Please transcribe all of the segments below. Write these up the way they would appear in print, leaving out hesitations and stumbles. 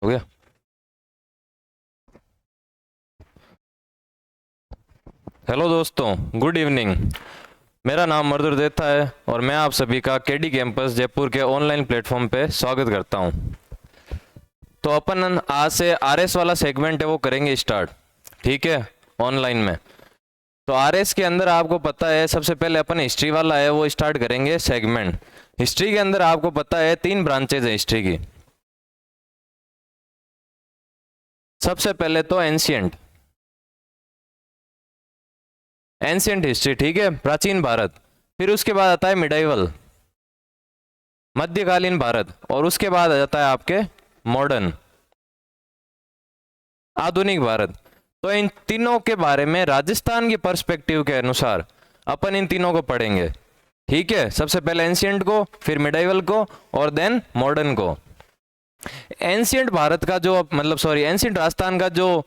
हो गया। हेलो दोस्तों, गुड इवनिंग। मेरा नाम मधुर देथा है और मैं आप सभी का केडी कैंपस जयपुर के ऑनलाइन प्लेटफॉर्म पे स्वागत करता हूं। तो अपन आज से आरएस वाला सेगमेंट है वो करेंगे स्टार्ट, ठीक है, ऑनलाइन में। तो आरएस के अंदर आपको पता है सबसे पहले अपन हिस्ट्री वाला है वो स्टार्ट करेंगे सेगमेंट। हिस्ट्री के अंदर आपको पता है 3 ब्रांचेज है हिस्ट्री की। सबसे पहले तो एंशियंट हिस्ट्री, ठीक है, प्राचीन भारत। फिर उसके बाद आता है मिडाइवल, मध्यकालीन भारत। और उसके बाद आ जाता है आपके मॉडर्न, आधुनिक भारत। तो इन तीनों के बारे में राजस्थान की पर्सपेक्टिव के अनुसार अपन इन तीनों को पढ़ेंगे, ठीक है। सबसे पहले एंशियंट को, फिर मिडाइवल को और देन मॉडर्न को। एंशियंट भारत का जो एंशियंट राजस्थान का जो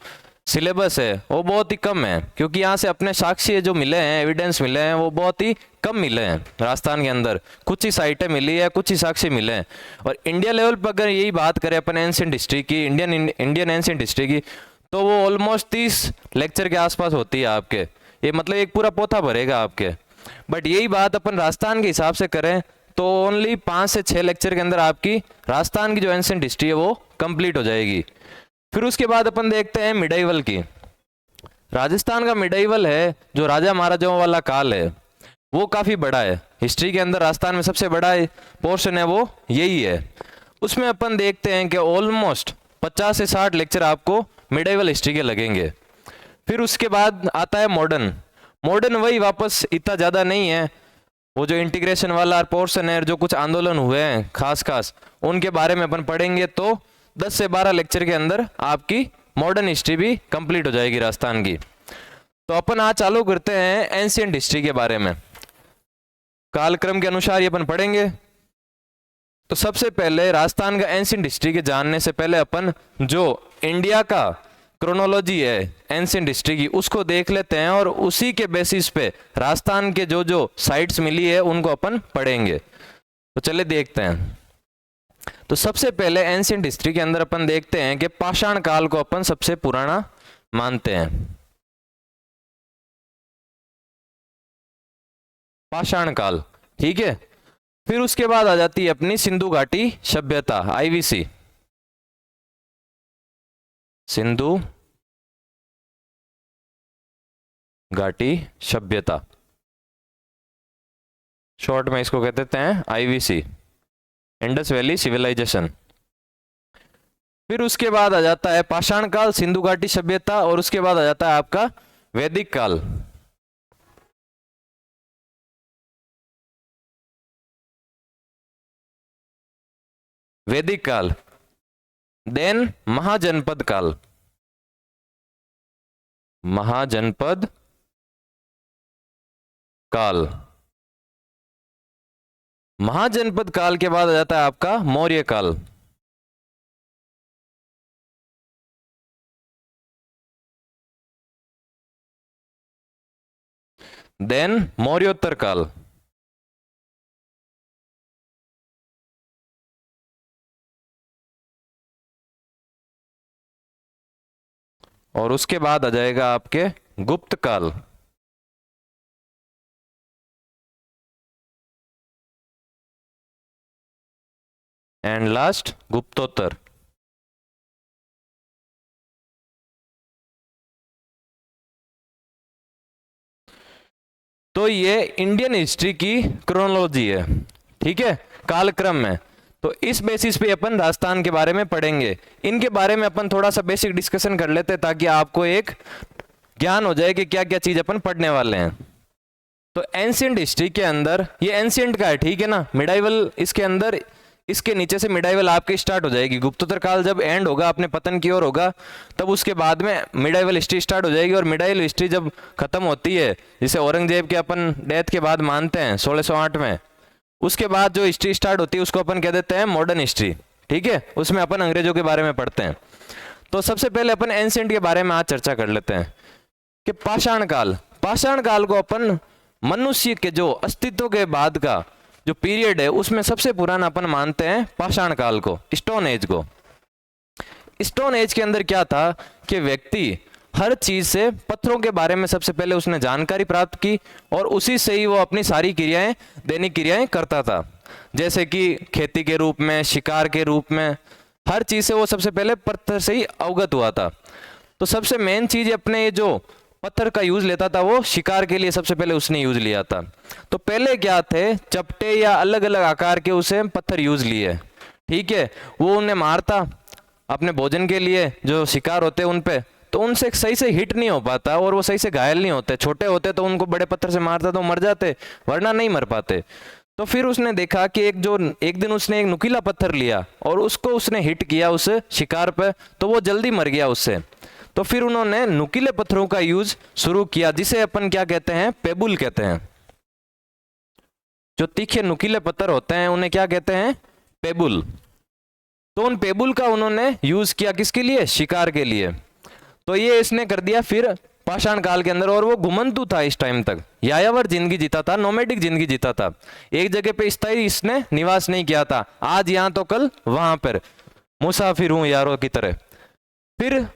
सिलेबस है वो बहुत ही कम है, क्योंकि यहाँ से अपने साक्ष्य जो मिले हैं, एविडेंस मिले हैं, वो बहुत ही कम मिले हैं राजस्थान के अंदर। कुछ ही साइटें मिली है, कुछ ही साक्ष्य मिले हैं। और इंडिया लेवल पर अगर यही बात करें अपन एंशियंट हिस्ट्री की, इंडियन एंशियंट हिस्ट्री की, तो वो ऑलमोस्ट 30 लेक्चर के आसपास होती है आपके। ये मतलब एक पूरा पोथा भरेगा आपके। बट यही बात अपन राजस्थान के हिसाब से करें तो ओनली 5 से 6 लेक्चर के अंदर आपकी राजस्थान की जो एंशियंट हिस्ट्री है वो कंप्लीट हो जाएगी। फिर उसके बाद अपन देखते हैं मिडाइवल की। राजस्थान का मिडाइवल है जो राजा महाराजाओं वाला काल है, वो काफी बड़ा है हिस्ट्री के अंदर। राजस्थान में सबसे बड़ा पोर्शन है वो यही है। उसमें अपन देखते हैं कि ऑलमोस्ट 50 से 60 लेक्चर आपको मिडाइवल हिस्ट्री के लगेंगे। फिर उसके बाद आता है मॉडर्न। मॉडर्न वही वापस इतना ज्यादा नहीं है, वो जो इंटीग्रेशन वाला पोर्शन है, जो कुछ आंदोलन हुए हैं खास उनके बारे में अपन पढ़ेंगे। तो 10 से 12 लेक्चर के अंदर आपकी मॉडर्न हिस्ट्री भी कंप्लीट हो जाएगी राजस्थान की। तो अपन आज चालू करते हैं एंशियंट हिस्ट्री के बारे में। कालक्रम के अनुसार ये अपन पढ़ेंगे। तो सबसे पहले राजस्थान का एंशियंट हिस्ट्री के जानने से पहले अपन जो इंडिया का क्रोनोलॉजी है एंशियंट हिस्ट्री की उसको देख लेते हैं, और उसी के बेसिस पे राजस्थान के जो जो साइट्स मिली है उनको अपन पढ़ेंगे। तो चलिए देखते हैं। तो सबसे पहले एंशियंट हिस्ट्री के अंदर अपन देखते हैं कि पाषाण काल को अपन सबसे पुराना मानते हैं। पाषाण काल, ठीक है। फिर उसके बाद आ जाती है अपनी सिंधु घाटी सभ्यता, आईवीसी, सिंधु घाटी सभ्यता, शॉर्ट में इसको कहते हैं आईवीसी, इंडस वैली सिविलाइजेशन। फिर उसके बाद आ जाता है पाषाण काल, सिंधु घाटी सभ्यता, और उसके बाद आ जाता है आपका वैदिक काल। वैदिक काल, देन महाजनपद काल, महाजनपद काल। महाजनपद काल के बाद आ जाता है आपका मौर्य काल, देन मौर्योत्तर काल, और उसके बाद आ जाएगा आपके गुप्त काल, एंड लास्ट गुप्तोत्तर। तो ये इंडियन हिस्ट्री की क्रोनोलॉजी है, ठीक है, कालक्रम में। तो इस बेसिस पे अपन राजस्थान के बारे में पढ़ेंगे। इनके बारे में अपन थोड़ा सा बेसिक डिस्कशन कर लेते हैं ताकि आपको एक ज्ञान हो जाए कि क्या क्या चीज अपन पढ़ने वाले हैं। तो एंशियंट हिस्ट्री के अंदर ये एंशियंट का है, ठीक है ना। मिडाइवल इसके अंदर, इसके नीचे से मिडाइवल आपकी स्टार्ट हो जाएगी। गुप्तोत्तर काल जब एंड होगा, अपने पतन की ओर होगा, तब उसके बाद में मिडाइवल हिस्ट्री स्टार्ट हो जाएगी। और मिडाइवल हिस्ट्री जब खत्म होती है, जिसे औरंगजेब के अपन डेथ के बाद मानते हैं 1608 में, उसके बाद जो हिस्ट्री स्टार्ट होती है उसको अपन कह देते हैं मॉडर्न हिस्ट्री, ठीक है। उसमें अपन अंग्रेजों के बारे में पढ़ते हैं। तो सबसे पहले अपन एंशियंट के बारे में आज चर्चा कर लेते हैं कि पाषाण काल को अपन मनुष्य के जो अस्तित्व के बाद का जो पीरियड है उसमें सबसे पुराना अपन मानते हैं पाषाण काल को, स्टोन एज को। स्टोन एज के अंदर क्या था कि व्यक्ति हर चीज से पत्थरों के बारे में सबसे पहले उसने जानकारी प्राप्त की और उसी से ही वो अपनी सारी क्रियाएं, दैनिक क्रियाएं करता था। जैसे कि खेती के रूप में, शिकार के रूप में, हर चीज से वो सबसे पहले पत्थर से ही अवगत हुआ था। तो सबसे मेन चीज अपने ये जो पत्थर का यूज लेता था वो शिकार के लिए सबसे पहले उसने यूज लिया था। तो पहले क्या थे, चपटे या अलग अलग आकार के उसे पत्थर यूज लिए, ठीक है। वो उन्हें मारता अपने भोजन के लिए, जो शिकार होते उन पे, तो उनसे सही से हिट नहीं हो पाता और वो सही से घायल नहीं होते। छोटे होते तो उनको बड़े पत्थर से मारता तो मर जाते, वरना नहीं मर पाते। तो फिर उसने देखा कि एक दिन उसने एक नुकीला पत्थर लिया और उसको उसने हिट किया उस शिकार पे, तो वो जल्दी मर गया उससे। तो फिर उन्होंने नुकीले पत्थरों का यूज शुरू किया, जिसे अपन क्या कहते हैं, पेबुल कहते हैं। जो तीखे नुकीले पत्थर होते हैं उन्हें क्या कहते हैं, पेबुल। तो उन पेबुल का उन्होंने यूज किया किसके लिए, शिकार के लिए। तो ये इसने कर दिया फिर पाषाण काल के अंदर, और वो घुमंतु था इस टाइम तक, यायावर जिंदगी जीता था, नोमैडिक जिंदगी जीता था। एक जगह पे स्थायी इसने निवास नहीं किया था, आज यहां तो कल वहां पर, मुसाफिर हूं यारों की तरह। फिर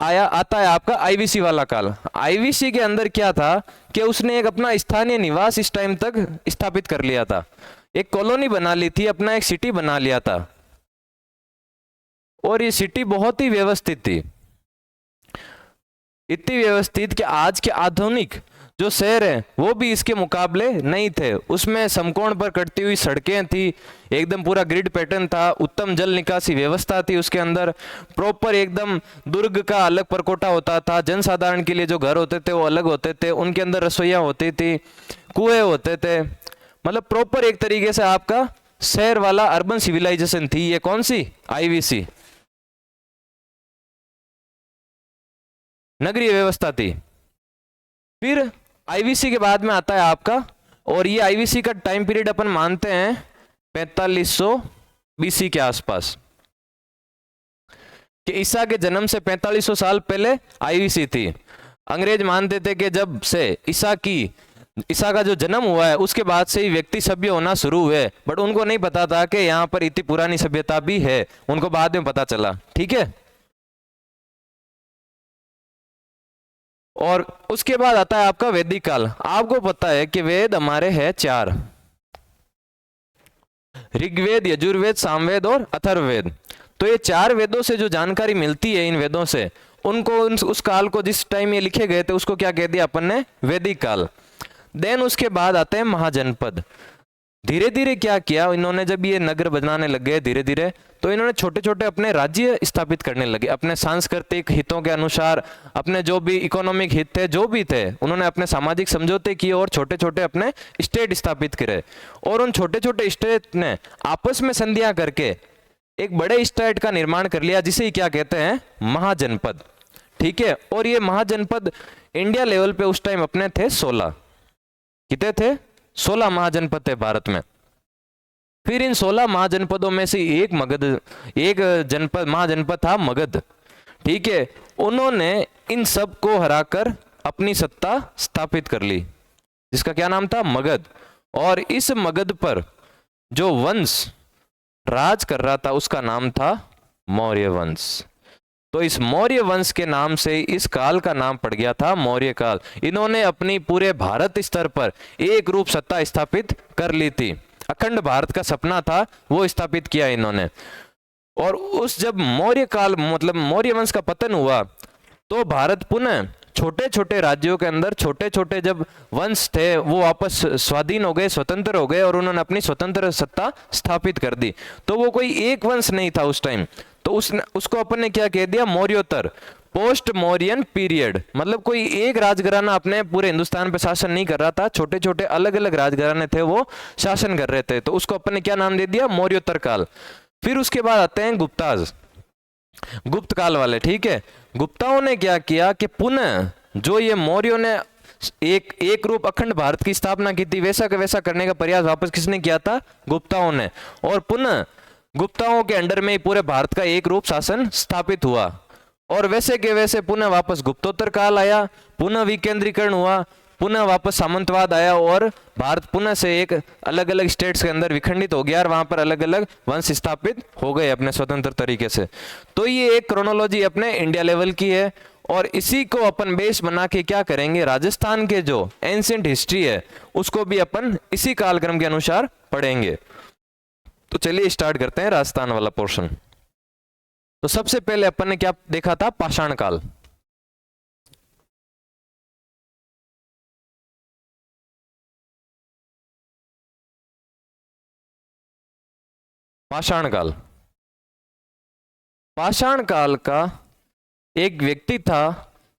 आता है आपका आईवीसी वाला काल। आईवीसी के अंदर क्या था कि उसने एक अपना स्थानीय निवास इस टाइम तक स्थापित कर लिया था, एक कॉलोनी बना ली थी, अपना एक सिटी बना लिया था। और ये सिटी बहुत ही व्यवस्थित थी, इतनी व्यवस्थित कि आज के आधुनिक जो शहर है वो भी इसके मुकाबले नहीं थे। उसमें समकोण पर कटती हुई सड़कें थी, एकदम पूरा ग्रिड पैटर्न था, उत्तम जल निकासी व्यवस्था थी उसके अंदर, प्रॉपर एकदम दुर्ग का अलग परकोटा होता था, जनसाधारण के लिए जो घर होते थे वो अलग होते थे, उनके अंदर रसोइयां होती थी, कुएं होते थे, मतलब प्रॉपर एक तरीके से आपका शहर वाला अर्बन सिविलाइजेशन थी। ये कौन सी, आईवीसी, नगरीय व्यवस्था थी। फिर आईवीसी के बाद में आता है आपका, और ये आईवीसी का टाइम पीरियड अपन मानते हैं 4500 बीसी के आसपास, कि ईसा के जन्म से 4500 साल पहले आईवीसी थी। अंग्रेज मानते थे कि जब से ईसा का जो जन्म हुआ है उसके बाद से ही व्यक्ति सभ्य होना शुरू हुए, बट उनको नहीं पता था कि यहाँ पर इतनी पुरानी सभ्यता भी है, उनको बाद में पता चला, ठीक है। और उसके बाद आता है आपका वैदिक काल। आपको पता है कि वेद हमारे हैं 4, ऋग्वेद, यजुर्वेद, सामवेद और अथर्ववेद। तो ये 4 वेदों से जो जानकारी मिलती है, इन वेदों से, उनको उस काल को जिस टाइम ये लिखे गए थे उसको क्या कह दिया अपन ने, वैदिक काल। देन उसके बाद आते हैं महाजनपद। धीरे धीरे क्या किया इन्होंने, जब ये नगर बनाने लग गए धीरे धीरे, तो इन्होंने छोटे छोटे अपने राज्य स्थापित करने लगे, अपने सांस्कृतिक हितों के अनुसार, अपने जो भी इकोनॉमिक हित थे जो भी थे, उन्होंने अपने सामाजिक समझौते किए और छोटे छोटे अपने स्टेट स्थापित करे। और उन छोटे छोटे स्टेट ने आपस में संधियां करके एक बड़े स्टेट का निर्माण कर लिया, जिसे क्या कहते हैं, महाजनपद, ठीक है। और ये महाजनपद इंडिया लेवल पे उस टाइम अपने थे 16, कितने थे, 16 महाजनपद थे भारत में। फिर इन 16 महाजनपदों में से एक महाजनपद था मगध, ठीक है। उन्होंने इन सब को हराकर अपनी सत्ता स्थापित कर ली, जिसका क्या नाम था, मगध। और इस मगध पर जो वंश राज कर रहा था उसका नाम था मौर्य वंश। तो इस मौर्य वंश के नाम से इस काल का नाम पड़ गया था मौर्य काल। इन्होंने अपनी पूरे भारत स्तर पर एक रूप सत्ता स्थापित कर ली थी, अखंड भारत का सपना था वो स्थापित किया इन्होंने। और उस जब मौर्य काल मतलब मौर्य वंश का पतन हुआ, तो भारत पुनः छोटे छोटे राज्यों के अंदर छोटे छोटे जब वंश थे वो वापस स्वाधीन हो गए, स्वतंत्र हो गए, और उन्होंने अपनी स्वतंत्र सत्ता स्थापित कर दी। तो वो कोई एक वंश नहीं था उस टाइम, तो उसको अपन ने क्या कह दिया, मौर्योत्तर, पोस्ट मौर्यन पीरियड। मतलब कोई एक राजघराना अपने पूरे हिंदुस्तान पे शासन नहीं कर रहा था, छोटे छोटे अलग अलग राजघराने थे वो शासन कर रहे थे, तो उसको अपन ने क्या नाम दे दिया, मौर्योत्तर काल। फिर उसके बाद आते हैं गुप्ताज, गुप्त काल वाले, ठीक है। गुप्ताओं ने क्या किया कि पुनः जो ये मौर्यों ने एक रूप अखंड भारत की स्थापना की थी, वैसा का वैसा करने का प्रयास वापस किसने किया था, गुप्ताओं ने। और पुनः गुप्ताओं के अंडर में पूरे भारत का एक रूप शासन स्थापित हुआ। और वैसे के वैसे पुनः वापस गुप्तोत्तर काल आया, पुनः विकेंद्रीकरण हुआ, पुनः वापस सामंतवाद आया, और भारत पुनः से एक अलग अलग स्टेट्स के अंदर विखंडित हो गया और वहां पर अलग अलग वंश स्थापित हो गए अपने स्वतंत्र तरीके से। तो ये एक क्रोनोलॉजी अपने इंडिया लेवल की है, और इसी को अपन बेस बना के क्या करेंगे, राजस्थान के जो एंशिएंट हिस्ट्री है उसको भी अपन इसी कालक्रम के अनुसार पढ़ेंगे। तो चलिए स्टार्ट करते हैं राजस्थान वाला पोर्शन। तो सबसे पहले अपन ने क्या देखा था, पाषाण काल। पाषाण काल, पाषाण काल का एक व्यक्ति था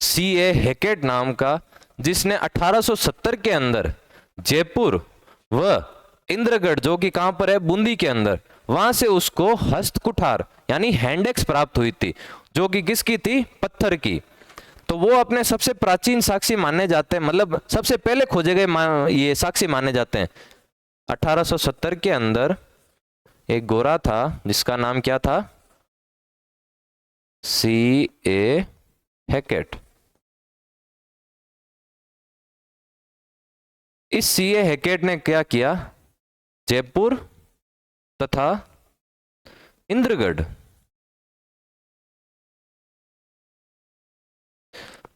C.A. हैकेट नाम का, जिसने 1870 के अंदर जयपुर व इंद्रगढ़, जो कि कहां पर है, बूंदी के अंदर, वहां से उसको हस्तकुठार यानी हैंडेक्स प्राप्त हुई थी, जो कि किसकी थी, पत्थर की। तो वो अपने सबसे प्राचीन साक्षी माने जाते हैं, मतलब सबसे पहले खोजे गए ये साक्षी माने जाते हैं। 1870 के अंदर एक गोरा था जिसका नाम क्या था, C.A. हैकेट। इस C.A. हैकेट ने क्या किया, जयपुर तथा इंद्रगढ़,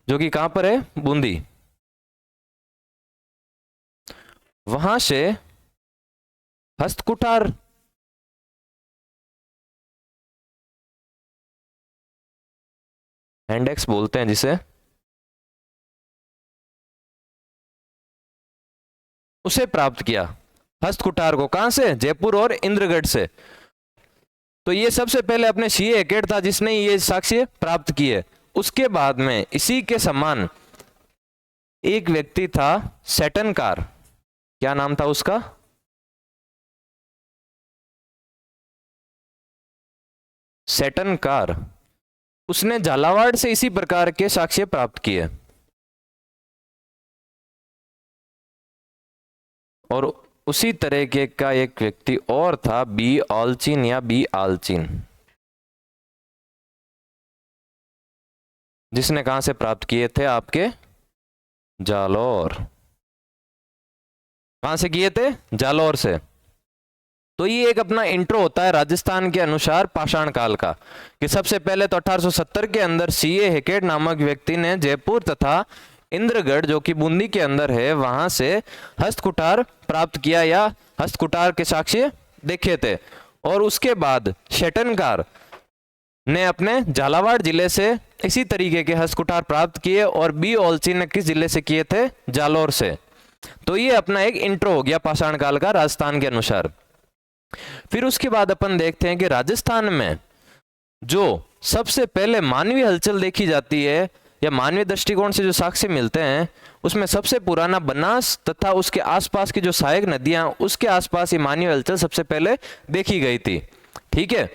जो कि कहां पर है, बूंदी, वहां से हस्तकुठार हैंडेक्स बोलते हैं जिसे, उसे प्राप्त किया। हस्तकुठार को कहां से, जयपुर और इंद्रगढ़ से। तो ये सबसे पहले अपने C.A. हैकेट था जिसने ये साक्ष्य प्राप्त किए। उसके बाद में इसी के समान एक व्यक्ति था सेटनकार, क्या नाम था उसका, सेटनकार। उसने झालावाड़ से इसी प्रकार के साक्ष्य प्राप्त किए। और उसी तरीके का एक व्यक्ति और था बी ऑलचिन या बी आलचिन, जिसने कहां से प्राप्त किए थे, आपके जालौर। कहां से किए थे, जालौर से। तो ये एक अपना इंट्रो होता है राजस्थान के अनुसार पाषाण काल का, कि सबसे पहले तो 1870 के अंदर C.A. हैकेट नामक व्यक्ति ने जयपुर तथा इंद्रगढ़, जो कि बूंदी के अंदर है, वहां से हस्तकुठार प्राप्त किया या हस्तकुठार के साक्ष्य देखे थे। और उसके बाद शेटनकार ने अपने झालावाड़ जिले से इसी तरीके के हस्तकुठार प्राप्त किए, और बी ऑलची ने किस जिले से किए थे, जालौर से। तो ये अपना एक इंट्रो हो गया पाषाण काल का राजस्थान के अनुसार। फिर उसके बाद अपन देखते हैं कि राजस्थान में जो सबसे पहले मानवीय हलचल देखी जाती है या मानवीय दृष्टिकोण से जो साक्ष्य मिलते हैं, उसमें सबसे पुराना बनास तथा उसके आसपास की जो सहायक नदियां, उसके आसपास ये मानवीय हलचल सबसे पहले देखी गई थी। ठीक है,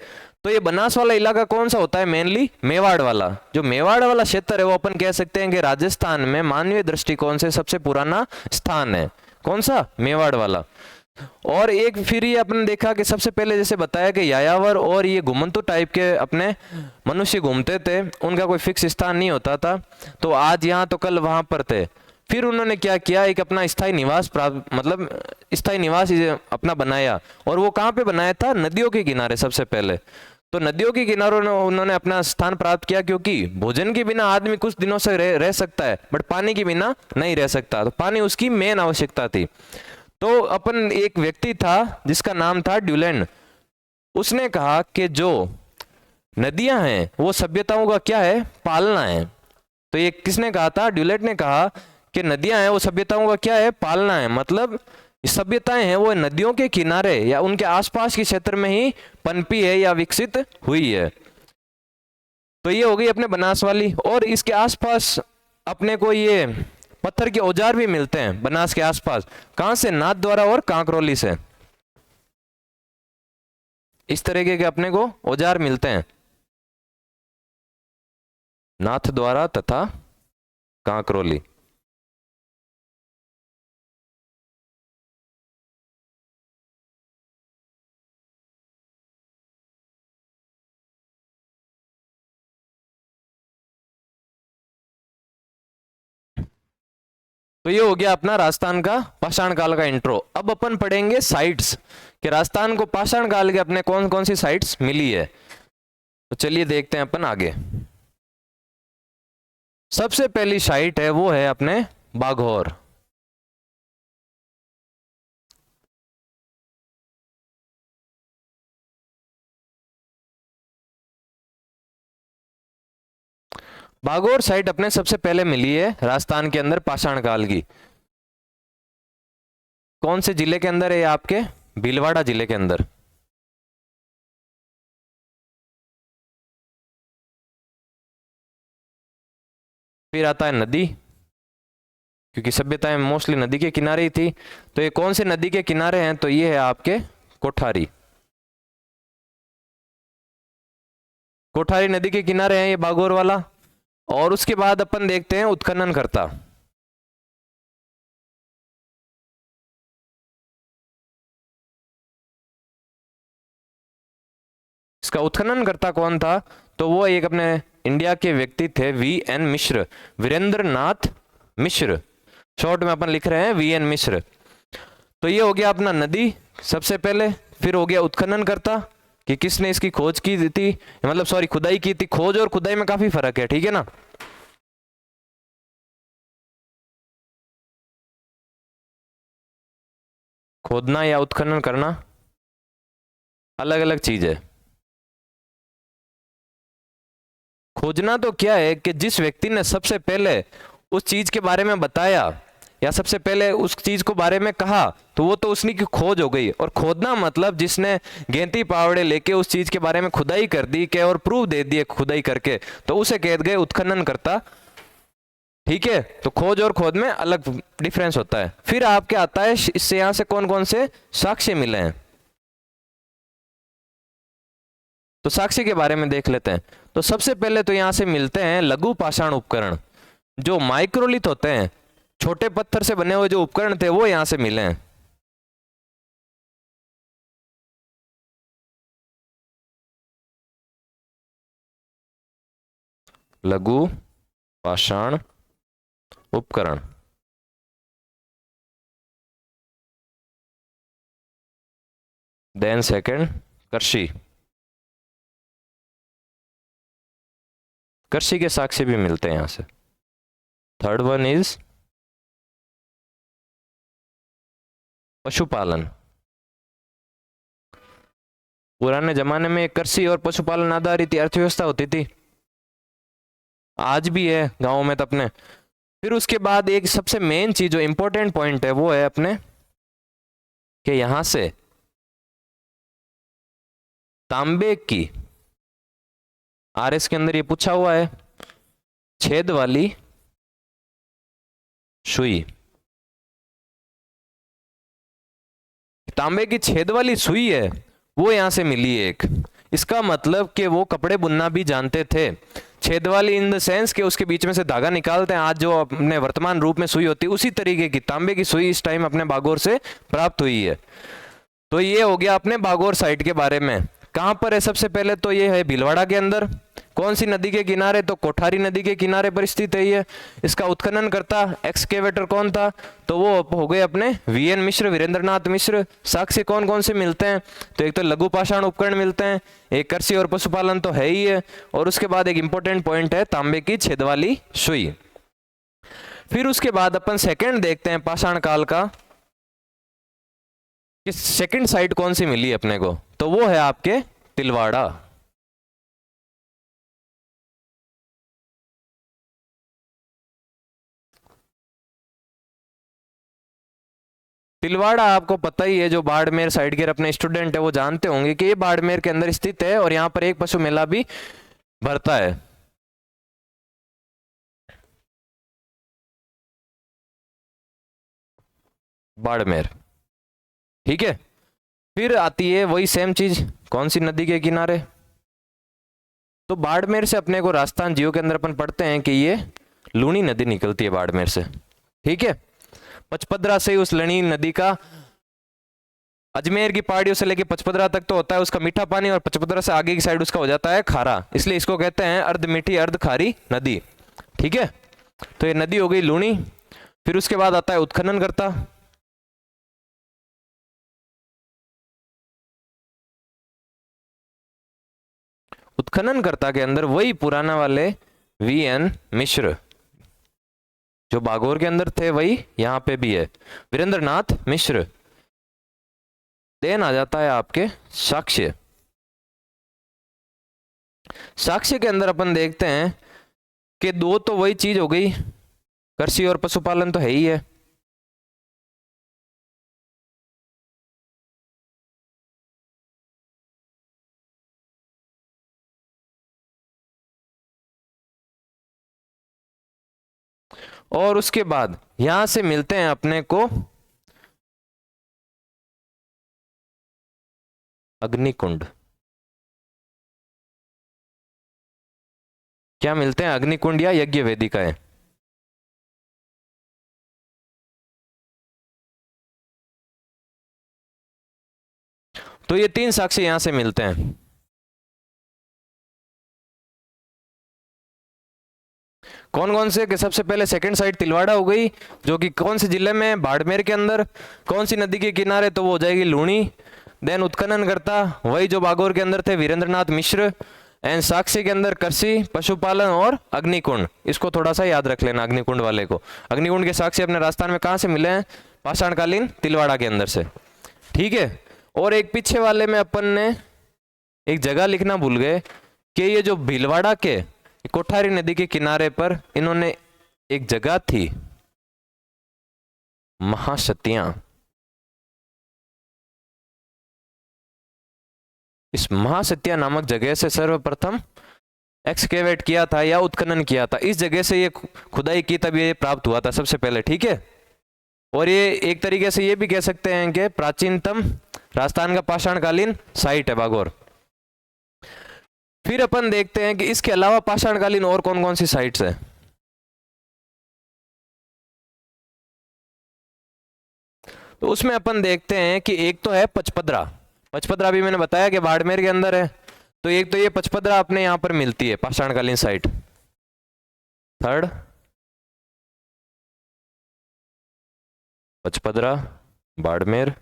तो ये बनास वाला इलाका कौन सा होता है, मेनली मेवाड़ वाला। जो मेवाड़ वाला क्षेत्र है वो अपन कह सकते हैं कि राजस्थान में मानवीय दृष्टिकोण से सबसे पुराना स्थान है। कौन सा, मेवाड़ वाला। और एक फिर ये अपन देखा कि सबसे पहले जैसे बताया कि यायावर और ये घुमंतु टाइप के अपने मनुष्य घूमते थे, उनका कोई फिक्स स्थान नहीं होता था, तो आज यहाँ तो कल वहां पर थे। फिर उन्होंने क्या किया, एक अपना स्थायी निवास प्राप्त, मतलब स्थायी निवास अपना बनाया। और वो कहाँ पे बनाया था, नदियों के किनारे सबसे पहले। तो नदियों के किनारों में उन्होंने अपना स्थान प्राप्त किया, क्योंकि भोजन के बिना आदमी कुछ दिनों से रह सकता है, बट पानी के बिना नहीं रह सकता। तो पानी उसकी मेन आवश्यकता थी। तो अपन एक व्यक्ति था जिसका नाम था ड्यूलैंड, उसने कहा कि जो नदियां हैं वो सभ्यताओं का क्या है, पालना है। तो ये किसने कहा था, ड्यूलैंड ने कहा कि नदियां हैं वो सभ्यताओं का क्या है, पालना है। मतलब सभ्यताएं हैं वो नदियों के किनारे या उनके आसपास के क्षेत्र में ही पनपी है या विकसित हुई है। तो ये हो गई अपने बनास वाली। और इसके आसपास अपने को ये पत्थर के औजार भी मिलते हैं बनास के आसपास। कहां से, नाथद्वारा और कांकरोली से। इस तरीके के अपने को औजार मिलते हैं नाथद्वारा तथा कांकरोली। तो ये हो गया अपना राजस्थान का पाषाण काल का इंट्रो। अब अपन पढ़ेंगे साइट्स कि राजस्थान को पाषाण काल के अपने कौन कौन सी साइट्स मिली है। तो चलिए देखते हैं अपन आगे। सबसे पहली साइट है वो है अपने बाघौर। बाघौर साइट अपने सबसे पहले मिली है राजस्थान के अंदर पाषाण काल की। कौन से जिले के अंदर है? आपके भीलवाड़ा जिले के अंदर। फिर आता है नदी, क्योंकि सभ्यताएं मोस्टली नदी के किनारे ही थी। तो ये कौन से नदी के किनारे हैं? तो ये है आपके कोठारी। कोठारी नदी के किनारे हैं ये बाघौर वाला। और उसके बाद अपन देखते हैं उत्खनन करता। इसका उत्खनन करता कौन था? तो वो एक अपने इंडिया के व्यक्ति थे, वी.एन. मिश्र, वीरेंद्र नाथ मिश्र, शॉर्ट में अपन लिख रहे हैं वी.एन. मिश्र। तो ये हो गया अपना नदी सबसे पहले। फिर हो गया उत्खनन करता कि किसने इसकी खोज की थी, मतलब सॉरी खुदाई की थी। खोज और खुदाई में काफी फर्क है, ठीक है ना। खोदना या उत्खनन करना अलग अलग चीज है। खोजना तो क्या है कि जिस व्यक्ति ने सबसे पहले उस चीज के बारे में बताया या सबसे पहले उस चीज को बारे में कहा, तो वो तो उसकी खोज हो गई। और खोदना मतलब जिसने गेंती पावड़े लेके उस चीज के बारे में खुदाई कर दी के और प्रूफ दे दिए खुदाई करके, तो उसे कह गए उत्खनन करता, ठीक है। तो खोज और खोद में अलग डिफरेंस होता है। फिर आपके आता है इससे यहां से कौन कौन से साक्ष्य मिले हैं। तो साक्ष्य के बारे में देख लेते हैं। तो सबसे पहले तो यहां से मिलते हैं लघु पाषाण उपकरण, जो माइक्रोलिथ होते हैं, छोटे पत्थर से बने हुए जो उपकरण थे वो यहां से मिले हैं। लघु पाषाण उपकरण। Then second कर्षि। कर्षि के साक्ष्य भी मिलते हैं यहां से। थर्ड वन इज पशुपालन। पुराने जमाने में कृषि और पशुपालन आधारित अर्थव्यवस्था होती थी, आज भी है गांवों में तो अपने। फिर उसके बाद एक सबसे मेन चीज जो इंपॉर्टेंट पॉइंट है वो है अपने कि यहां से तांबे की, आरएस के अंदर ये पूछा हुआ है, छेद वाली सुई। तांबे की छेद वाली सुई है वो यहां से मिली एक। इसका मतलब कि वो कपड़े बुनना भी जानते थे। छेद वाली इन द सेंस के उसके बीच में से धागा निकालते हैं, आज जो अपने वर्तमान रूप में सुई होती है उसी तरीके की तांबे की सुई इस टाइम अपने बागौर से प्राप्त हुई है। तो ये हो गया अपने बागौर साइट के बारे में। कहां पर है? सबसे पहले तो ये है भीलवाड़ा के अंदर। कौन सी नदी के किनारे? तो कोठारी नदी के किनारे पर स्थित है ये। इसका उत्खनन करता एक्सकेवेटर कौन था? तो वो हो गए अपने वी.एन. मिश्र, वीरेंद्रनाथ मिश्र। साक्ष्य कौन कौन से मिलते हैं? तो एक तो लघु पाषाण उपकरण मिलते हैं, एक कृषि और पशुपालन तो है ही है, और उसके बाद एक इंपॉर्टेंट पॉइंट है तांबे की छेद वाली सुई। फिर उसके बाद अपन सेकेंड देखते हैं पाषाण काल का कि सेकेंड साइट कौन सी मिली अपने को। तो वो है आपके तिलवाड़ा। तिलवाड़ा आपको पता ही है, जो बाड़मेर साइड के अपने स्टूडेंट है वो जानते होंगे कि ये बाड़मेर के अंदर स्थित है, और यहाँ पर एक पशु मेला भी भरता है। बाड़मेर, ठीक है। फिर आती है वही सेम चीज, कौन सी नदी के किनारे? तो बाड़मेर से अपने को राजस्थान जियो के अंदर अपन पढ़ते हैं कि ये लूणी नदी निकलती है बाड़मेर से, ठीक है। पचपदरा से उस लूणी नदी का अजमेर की पहाड़ियों से लेके पचपदरा तक तो होता है उसका मीठा पानी, और पचपदरा से आगे की साइड उसका हो जाता है खारा, इसलिए इसको कहते हैं अर्ध मीठी अर्ध खारी नदी, ठीक है। तो ये नदी हो गई लूणी। फिर उसके बाद आता है उत्खननकर्ता। उत्खननकर्ता के अंदर वही पुराना वाले वीएन मिश्र जो बागोर के अंदर थे, वही यहां पे भी है, वीरेंद्रनाथ मिश्र। देन आ जाता है आपके साक्ष्य। साक्ष्य के अंदर अपन देखते हैं कि दो तो वही चीज हो गई, कृषि और पशुपालन तो है ही है। और उसके बाद यहां से मिलते हैं अपने को अग्निकुंड। क्या मिलते हैं? अग्निकुंड या यज्ञ वेदिकाएं। तो ये तीन साक्ष्य यहां से मिलते हैं। कौन कौन से? कि सबसे पहले सेकंड साइट तिलवाड़ा हो गई, जो कि कौन से जिले में? बाड़मेर के अंदर। कौन सी नदी के किनारे? तो वो हो जाएगी लूणी। देन उत्खननकर्ता वही जो बागोर के अंदर थे, वीरेंद्रनाथ मिश्र। एंड साक्षी के अंदर कृषि, पशुपालन और अग्निकुंड। इसको थोड़ा सा याद रख लेना, अग्निकुंड वाले को। अग्निकुंड के साक्षी अपने राजस्थान में कहां से मिले हैं? पाषाणकालीन तिलवाड़ा के अंदर से। ठीक है। और एक पीछे वाले में अपन ने एक जगह लिखना भूल गए कि ये जो भीलवाड़ा के कोठारी नदी के किनारे पर इन्होंने एक जगह थी, महासतियां। इस महासतिया नामक जगह से सर्वप्रथम एक्सकेवेट किया था या उत्खनन किया था। इस जगह से ये खुदाई की, तब ये प्राप्त हुआ था सबसे पहले। ठीक है। और ये एक तरीके से ये भी कह सकते हैं कि प्राचीनतम राजस्थान का पाषाणकालीन साइट है बागोर। फिर अपन देखते हैं कि इसके अलावा पाषाणकालीन और कौन कौन सी साइट्स है। तो उसमें अपन देखते हैं कि एक तो है पचपदरा। पचपदरा भी मैंने बताया कि बाड़मेर के अंदर है। तो एक तो ये पचपदरा अपने यहां पर मिलती है, पाषाणकालीन साइट। थर्ड पचपदरा, बाड़मेर।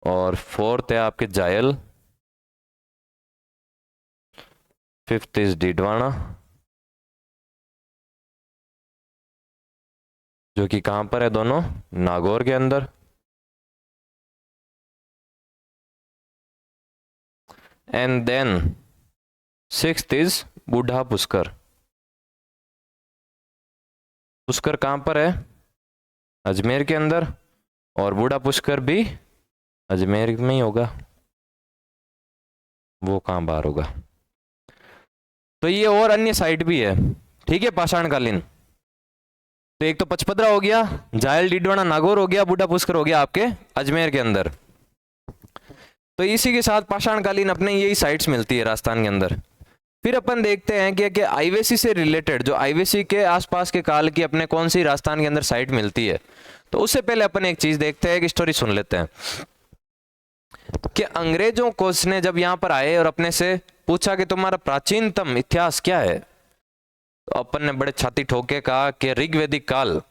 और फोर्थ है आपके जायल। फिफ्थ इज डीडवाना, जो कि कहां पर है? दोनों नागौर के अंदर। एंड देन सिक्स्थ इज बूढ़ा पुष्कर। पुष्कर कहां पर है? अजमेर के अंदर। और बूढ़ा पुष्कर भी अजमेर में ही होगा, वो कहां बाहर होगा। तो ये और अन्य साइट भी है। ठीक है, पाषाणकालीन। तो एक तो पचपदरा हो गया, जायल डीडवाना नागौर हो गया, बूढ़ा पुष्कर हो गया आपके अजमेर के अंदर। तो इसी के साथ पाषाणकालीन अपने यही साइट्स मिलती है राजस्थान के अंदर। फिर अपन देखते हैं कि आईवेसी से रिलेटेड, जो आईवेसी के आसपास के काल की अपने कौन सी राजस्थान के अंदर साइट मिलती है। तो उससे पहले अपन एक चीज देखते हैं, एक स्टोरी सुन लेते हैं कि अंग्रेजों को उसने जब यहाँ पर आए और अपने से पूछा कि तुम्हारा प्राचीनतम इतिहास क्या है, तो अपन ने बड़े छाती ठोके कहा कि ऋग्वेदिक काल,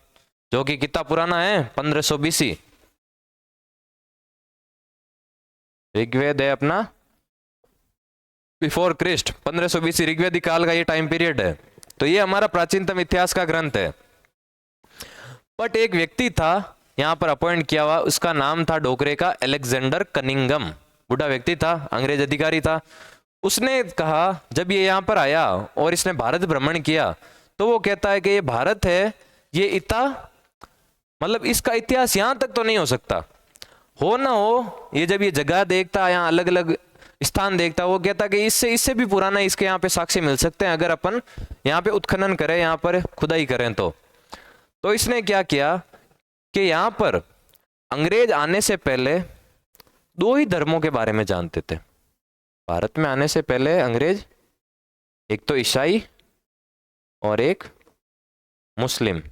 जो कि कितना पुराना है? 1500 BC। ऋग्वेद है अपना बिफोर क्रिस्ट, 1500 BC ऋग्वेदिक काल का ये टाइम पीरियड है। तो ये हमारा प्राचीनतम इतिहास का ग्रंथ है। बट एक व्यक्ति था यहां पर अपॉइंट किया हुआ, उसका नाम था डोकरे का अलेक्जेंडर कनिंगम। बूढ़ा व्यक्ति था, अंग्रेज अधिकारी था। उसने कहा, जब ये यहां पर आया और इसने भारत भ्रमण किया, तो वो कहता है कि ये भारत है, ये इतना मतलब इसका इतिहास यहां तक तो नहीं हो सकता। हो ना हो, ये जब ये जगह देखता, यहाँ अलग अलग स्थान देखता, वो कहता कि इससे भी पुराना इसके यहाँ पे साक्ष्य मिल सकते हैं, अगर अपन यहाँ पे उत्खनन करें, यहाँ पर खुदाई करें तो इसने क्या किया कि यहाँ पर अंग्रेज आने से पहले दो ही धर्मों के बारे में जानते थे। भारत में आने से पहले अंग्रेज एक तो ईसाई और एक मुस्लिम,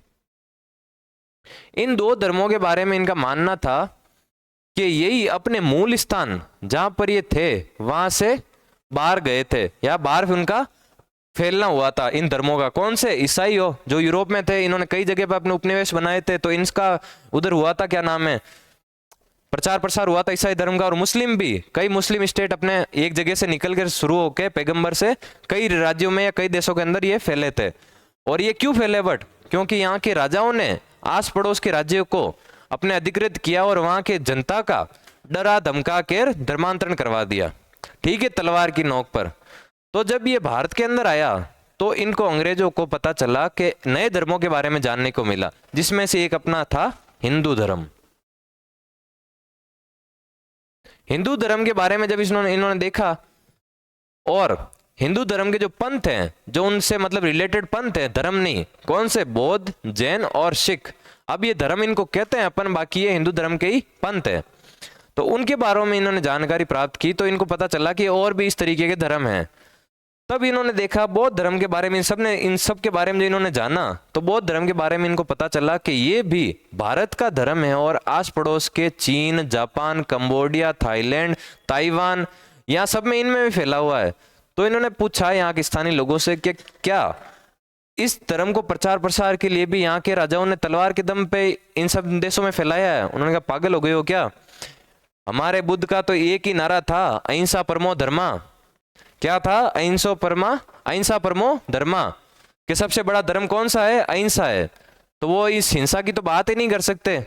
इन दो धर्मों के बारे में इनका मानना था कि यही अपने मूल स्थान जहां पर ये थे, वहां से बाहर गए थे या बाहर उनका फैलना हुआ था इन धर्मों का। कौन से? ईसाई हो जो यूरोप में थे, इन्होंने कई जगह पे अपने उपनिवेश बनाए थे, तो इनका उधर हुआ था, क्या नाम है, प्रचार प्रसार हुआ था ईसाई धर्म का। और मुस्लिम भी, कई मुस्लिम स्टेट अपने एक जगह से निकल कर शुरू होकर पैगंबर से कई राज्यों में या कई देशों के अंदर ये फैले थे। और ये क्यों फैले? बट क्योंकि यहाँ के राजाओं ने आस पड़ोस के राज्यों को अपने अधिकृत किया और वहां के जनता का डरा धमका कर धर्मांतरण करवा दिया, ठीक है, तलवार की नोक पर। तो जब ये भारत के अंदर आया तो इनको अंग्रेजों को पता चला कि नए धर्मों के बारे में जानने को मिला, जिसमें से एक अपना था हिंदू धर्म। हिंदू धर्म के बारे में जब इन्होंने देखा, और हिंदू धर्म के जो पंथ हैं, जो उनसे मतलब रिलेटेड पंथ है, धर्म नहीं, कौन से? बौद्ध, जैन और सिख। अब ये धर्म इनको कहते हैं अपन, बाकी ये हिंदू धर्म के ही पंथ है। तो उनके बारे में इन्होंने जानकारी प्राप्त की, तो इनको पता चला कि और भी इस तरीके के धर्म हैं। तब इन्होंने देखा बौद्ध धर्म के बारे में, इन सब के बारे में जो इन्होंने जाना, तो बौद्ध धर्म के बारे में इनको पता चला कि ये भी भारत का धर्म है और आस पड़ोस के चीन, जापान, कंबोडिया, थाईलैंड, ताइवान, यहाँ सब में इनमें भी फैला हुआ है। तो इन्होंने पूछा यहाँ के स्थानीय लोगों से कि क्या इस धर्म को प्रचार प्रसार के लिए भी यहाँ के राजाओं ने तलवार के दम पे इन सब देशों में फैलाया है? उन्होंने कहा पागल हो गए हो क्या? हमारे बुद्ध का तो एक ही नारा था, अहिंसा परमो धर्मा। क्या था? अहिंसा परमो धर्मा, कि सबसे बड़ा धर्म कौन सा है? अहिंसा है। तो वो इस हिंसा की तो बात ही नहीं कर सकते।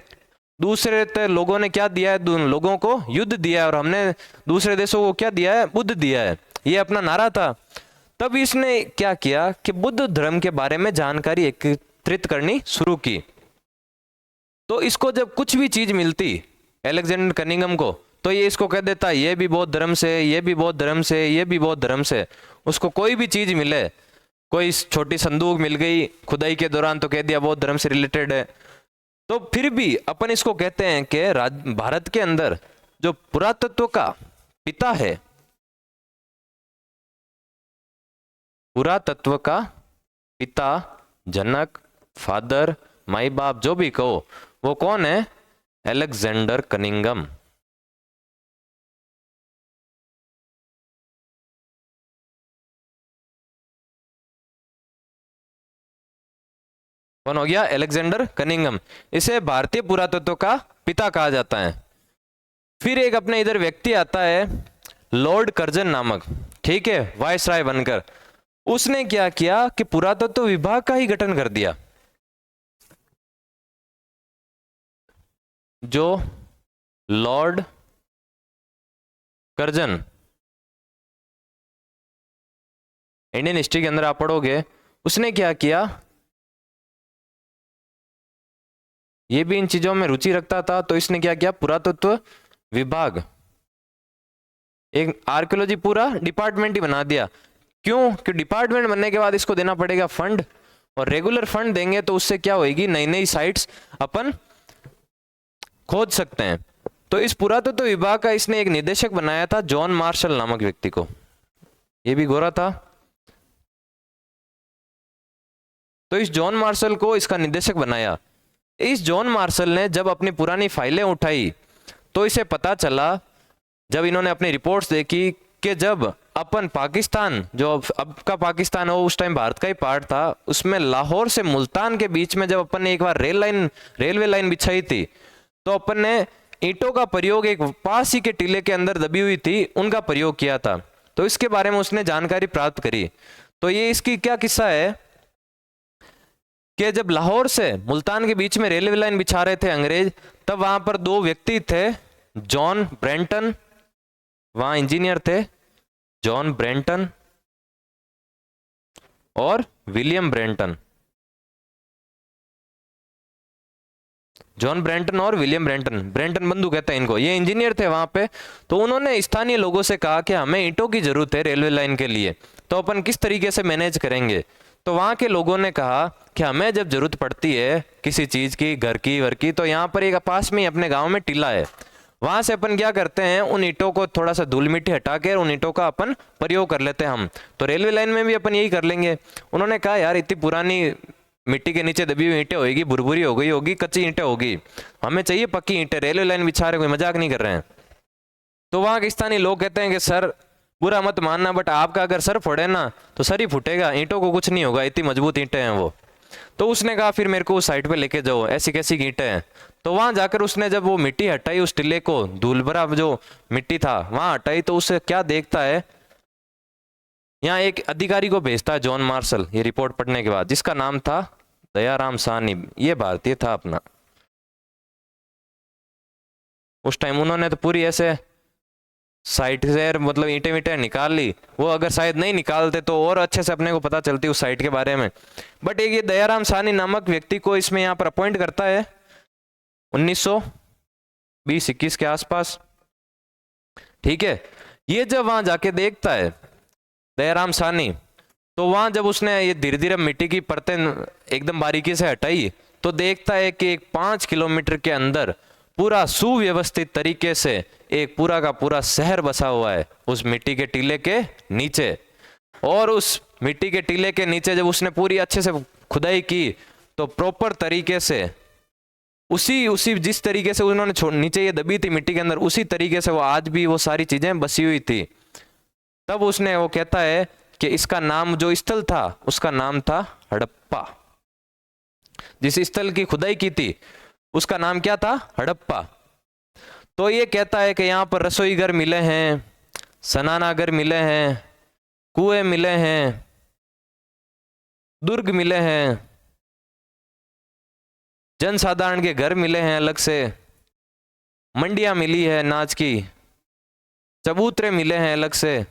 दूसरे लोगों ने क्या दिया है? लोगों को युद्ध दिया है, और हमने दूसरे देशों को क्या दिया है? बुद्ध दिया है। ये अपना नारा था। तब इसने क्या किया कि बुद्ध धर्म के बारे में जानकारी एकत्रित करनी शुरू की। तो इसको जब कुछ भी चीज मिलती अलेक्जेंडर कनिंघम को, तो ये इसको कह देता ये भी बौद्ध धर्म से, ये भी बौद्ध धर्म से, ये भी बौद्ध धर्म से। उसको कोई भी चीज मिले, कोई छोटी संदूक मिल गई खुदाई के दौरान, तो कह दिया बौद्ध धर्म से रिलेटेड है। तो फिर भी अपन इसको कहते हैं कि भारत के अंदर जो पुरातत्व का पिता है, पुरातत्व का पिता, जनक, फादर, माई बाप, जो भी कहो, वो कौन है? Alexander Cunningham. कौन हो गया? Alexander Cunningham. इसे भारतीय पुरातत्व का पिता कहा जाता है। फिर एक अपने इधर व्यक्ति आता है लॉर्ड कर्जन नामक, ठीक है, वायसराय बनकर। उसने क्या किया कि पुरातत्व विभाग का ही गठन कर दिया। जो लॉर्ड कर्जन, इंडियन हिस्ट्री के अंदर आप पढ़ोगे, उसने क्या किया, ये भी इन चीजों में रुचि रखता था, तो इसने क्या किया, पुरातत्व विभाग, एक आर्कियोलॉजी पूरा डिपार्टमेंट ही बना दिया। क्यों? कि डिपार्टमेंट बनने के बाद इसको देना पड़ेगा फंड, और रेगुलर फंड देंगे तो उससे क्या होगी, नई नई साइट्स अपन खोज सकते हैं। तो इस पुरातत्व विभाग का इसने एक निदेशक बनाया था, जॉन मार्शल नामक व्यक्ति को। ये भी गोरा था। तो इस जॉन मार्शल को इसका निदेशक बनाया। इस जॉन मार्शल ने जब अपनी पुरानी फाइलें उठाई, तो इसे पता चला, जब इन्होंने अपनी रिपोर्ट्स देखी, कि जब अपन पाकिस्तान, जो अब का पाकिस्तान हो, उस टाइम भारत का ही पार्ट था, उसमें लाहौर से मुल्तान के बीच में जब अपन ने एक बार रेलवे लाइन बिछाई थी, तो अपन ने ईंटों का प्रयोग एक पास ही के टीले के अंदर दबी हुई थी, उनका प्रयोग किया था। तो इसके बारे में उसने जानकारी प्राप्त करी। तो ये इसकी क्या किस्सा है कि जब लाहौर से मुल्तान के बीच में रेलवे लाइन बिछा रहे थे अंग्रेज, तब वहां पर दो व्यक्ति थे, जॉन ब्रेंटन, वहां इंजीनियर थे, जॉन ब्रेंटन और विलियम ब्रेंटन। जॉन ब्रेंटन और विलियम ब्रेंटन बंधु कहते हैं इनको। ये इंजीनियर थे वहां पे। तो उन्होंने स्थानीय लोगों से कहा कि हमें ईंटों की जरूरत है रेलवे लाइन के लिए, तो अपन किस तरीके से मैनेज करेंगे। तो वहां के लोगों ने कहा कि हमें जब जरूरत पड़ती है किसी चीज की, घर की, वर की, तो यहाँ पर एक पास में ही अपने गाँव में टीला है, वहां से अपन क्या करते हैं, उन ईंटों को थोड़ा सा धूल मिट्टी हटा के उन ईंटों का अपन प्रयोग कर लेते हैं हम। तो रेलवे लाइन में भी अपन यही कर लेंगे। उन्होंने कहा यार इतनी पुरानी मिट्टी के नीचे दबी हुई ईंटें होगी, भुरभुरी हो गई होगी, कच्ची ईंटें होगी, हमें चाहिए पक्की ईंटें, रेलवे लाइन बिछा रहे, कोई मजाक नहीं कर रहे हैं। तो वहां के स्थानीय लोग कहते हैं कि सर बुरा मत मानना, बट आपका अगर सर फोड़े ना तो सर ही फूटेगा, ईंटों को कुछ नहीं होगा, इतनी मजबूत ईंटें हैं वो। तो उसने कहा फिर मेरे को उस साइड पे लेके जाओ, ऐसी कैसी ईंटें हैं। तो वहां जाकर उसने जब वो मिट्टी हटाई, उस टीले को, धूल भरा जो मिट्टी था वहां हटाई, तो उसे क्या देखता है, यहाँ एक अधिकारी को भेजता है जॉन मार्शल, ये रिपोर्ट पढ़ने के बाद, जिसका नाम था दयाराम साहनी। ये भारतीय था अपना। उस टाइम उन्होंने तो पूरी ऐसे साइट से मतलब ईंटें वींटें निकाल ली। वो अगर शायद नहीं निकालते तो और अच्छे से अपने को पता चलती उस साइट के बारे में। बट एक ये दयाराम साहनी नामक व्यक्ति को इसमें यहाँ पर अपॉइंट करता है 1920-21 के आसपास। ठीक है, ये जब वहां जाके देखता है दयाराम साहनी, तो वहां जब उसने ये धीरे धीरे मिट्टी की परतें एकदम बारीकी से हटाई, तो देखता है कि एक 5 किलोमीटर के अंदर पूरा सुव्यवस्थित तरीके से एक पूरा का पूरा शहर बसा हुआ है उस मिट्टी के टीले के नीचे। और उस मिट्टी के टीले के नीचे जब उसने पूरी अच्छे से खुदाई की, तो प्रॉपर तरीके से उसी उसी जिस तरीके से उन्होंने नीचे ये दबी थी मिट्टी के अंदर, उसी तरीके से वो आज भी वो सारी चीजें बसी हुई थी। तब उसने वो कहता है कि इसका नाम, जो स्थल था उसका नाम था हड़प्पा। जिस स्थल की खुदाई की थी उसका नाम क्या था, हड़प्पा। तो ये कहता है कि यहाँ पर रसोई घर मिले हैं, स्नानागार मिले हैं, कुएं मिले हैं, दुर्ग मिले हैं, जनसाधारण के घर मिले हैं अलग से, मंडियां मिली है नाच की, चबूतरे मिले हैं अलग से।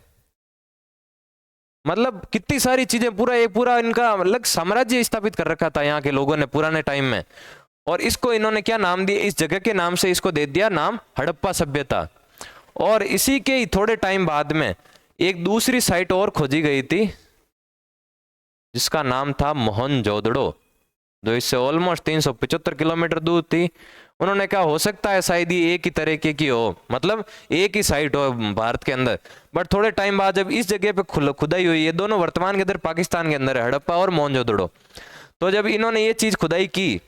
मतलब कितनी सारी चीजें, पूरा इनका अलग साम्राज्य स्थापित कर रखा था यहाँ के लोगों ने पुराने टाइम में। और इसको इन्होंने क्या नाम दिया, इस जगह के नाम से इसको दे दिया नाम हड़प्पा सभ्यता। और इसी के ही थोड़े टाइम बाद में एक दूसरी साइट और खोजी गई थी जिसका नाम था मोहनजोदड़ो, जो इससे ऑलमोस्ट 375 किलोमीटर दूर थी। उन्होंने कहा हो सकता है शायद ये एक ही तरीके की हो, मतलब एक ही साइट हो भारत के अंदर। बट थोड़े टाइम बाद जब इस जगह पे खुदाई हुई, ये दोनों वर्तमान के अंदर पाकिस्तान के अंदर है, हड़प्पा और मोहनजोदड़ो। तो जब इन्होंने ये चीज खुदाई की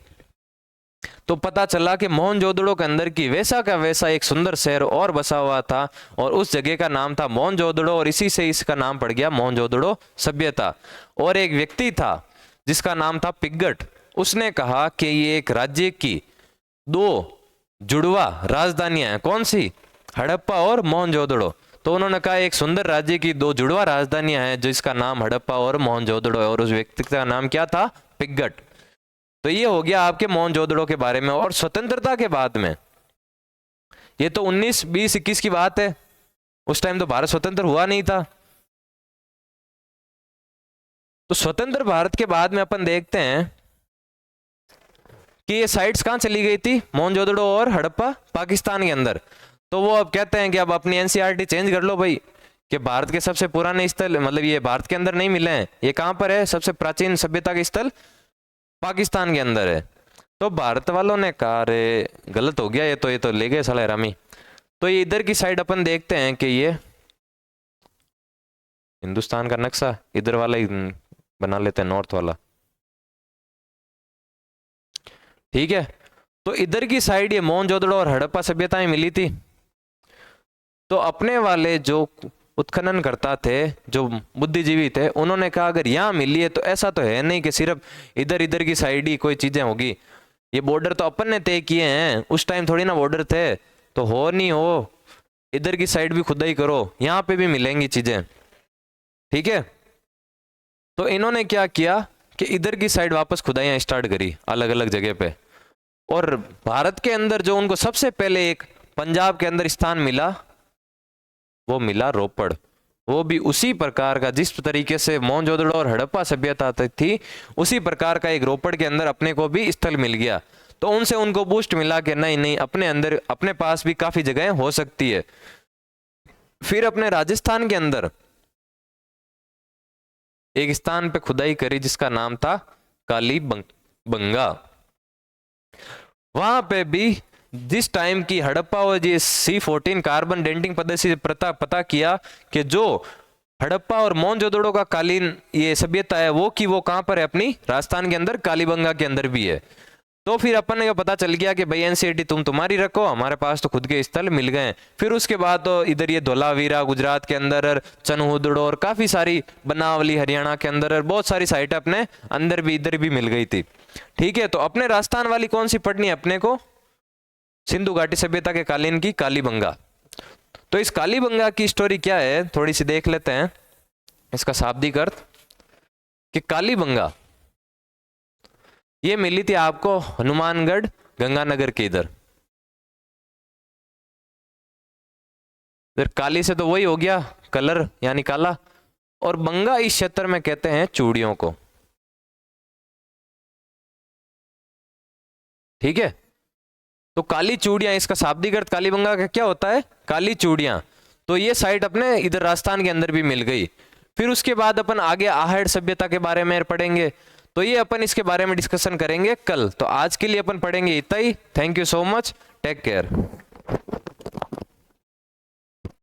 तो पता चला कि मोहनजोदड़ो के अंदर की वैसा का वैसा एक सुंदर शहर और बसा हुआ था, और उस जगह का नाम था मोहनजोदड़ो, और इसी से इसका नाम पड़ गया मोहनजोदड़ो सभ्यता। और एक व्यक्ति था जिसका नाम था पिग्गट, उसने कहा कि ये एक राज्य की 2 जुड़वा राजधानियां हैं, कौन सी, हड़प्पा और मोहनजोदड़ो। तो उन्होंने कहा एक सुंदर राज्य की 2 जुड़वा राजधानियां हैं जिसका नाम हड़प्पा और मोहनजोदड़ो है, और उस व्यक्ति का नाम क्या था, पिग्गट। तो ये हो गया आपके मोहनजोदड़ो के बारे में। और स्वतंत्रता के बाद में, ये तो 1920-21 की बात है, उस टाइम तो भारत स्वतंत्र हुआ नहीं था। तो स्वतंत्र भारत के बाद में अपन देखते हैं कि ये साइट्स कहां चली गई थी, मोहनजोदड़ो और हड़प्पा पाकिस्तान के अंदर। तो वो अब कहते हैं कि अब अपनी एनसीईआरटी चेंज कर लो भाई, कि भारत के सबसे पुराने स्थल, मतलब ये भारत के अंदर नहीं मिले हैं, ये कहां पर है, सबसे प्राचीन सभ्यता के स्थल पाकिस्तान के अंदर है। तो भारत वालों ने कहा अरे गलत हो गया, ये तो ले गए साला हरामी। तो ये इधर की साइड अपन देखते हैं कि ये हिंदुस्तान का नक्शा इधर वाला ही बना लेते हैं, नॉर्थ वाला, ठीक है। तो इधर की साइड ये मोहनजोदड़ो और हड़प्पा सभ्यताएं मिली थी। तो अपने वाले जो उत्खनन करता थे, जो बुद्धिजीवी थे, उन्होंने कहा अगर यहाँ मिली है तो ऐसा तो है नहीं कि सिर्फ इधर इधर की साइड ही कोई चीजें होगी, ये बॉर्डर तो अपन ने तय किए हैं, उस टाइम थोड़ी ना बॉर्डर थे, तो हो नहीं हो इधर की साइड भी खुदाई करो, यहाँ पे भी मिलेंगी चीजें, ठीक है। तो इन्होंने क्या किया कि इधर की साइड वापस खुदाइयाँ स्टार्ट करी अलग अलग जगह पे। और भारत के अंदर जो उनको सबसे पहले एक पंजाब के अंदर स्थान मिला, वो मिला रोपड़। वो भी उसी प्रकार का जिस तरीके से मोहनजोदड़ो और हड़प्पा सभ्यता थी, उसी प्रकार का एक रोपड़ के अंदर अपने को भी स्थल मिल गया। तो उनसे उनको बूस्ट मिला कि नहीं नहीं, अपने अंदर अपने पास भी काफी जगह हो सकती है। फिर अपने राजस्थान के अंदर एक स्थान पे खुदाई करी जिसका नाम था कालीबंगा। वहां पे भी जिस टाइम की हड़प्पा और जी C14 कार्बन डेंटिंग पद्धति से पता किया कि जो हड़प्पा और मोहनजोदड़ो का कालीन ये सभ्यता है वो कहां पर है, अपनी राजस्थान के अंदर कालीबंगा के अंदर भी है। तो फिर अपन को पता चल गया कि भाई एनसीईआरटी तुम्हारी रखो, हमारे पास तो खुद के स्थल मिल गए। फिर उसके बाद तो इधर ये धोलावीरा गुजरात के अंदर और चनहुदड़ो और काफी सारी बनावली हरियाणा के अंदर और बहुत सारी साइट अपने अंदर भी इधर भी मिल गई थी। ठीक है, तो अपने राजस्थान वाली कौन सी पढ़नी है अपने को? सिंधु घाटी सभ्यता के कालीन की कालीबंगा। तो इस कालीबंगा की स्टोरी क्या है थोड़ी सी देख लेते हैं, इसका शाब्दिक अर्थ कि कालीबंगा ये मिली थी आपको हनुमानगढ़ गंगानगर के इधर काली से तो वही हो गया कलर यानी काला, और बंगा इस क्षेत्र में कहते हैं चूड़ियों को। ठीक है, तो काली चूड़ियां, इसका शाब्दिक अर्थ कालीबंगा का क्या होता है? काली चूड़ियां। तो ये साइट अपने इधर राजस्थान के अंदर भी मिल गई। फिर उसके बाद अपन आगे आहड़ सभ्यता के बारे में पढ़ेंगे, तो ये अपन इसके बारे में डिस्कशन करेंगे कल। तो आज के लिए अपन पढ़ेंगे इतना ही। Thank you so much, take care.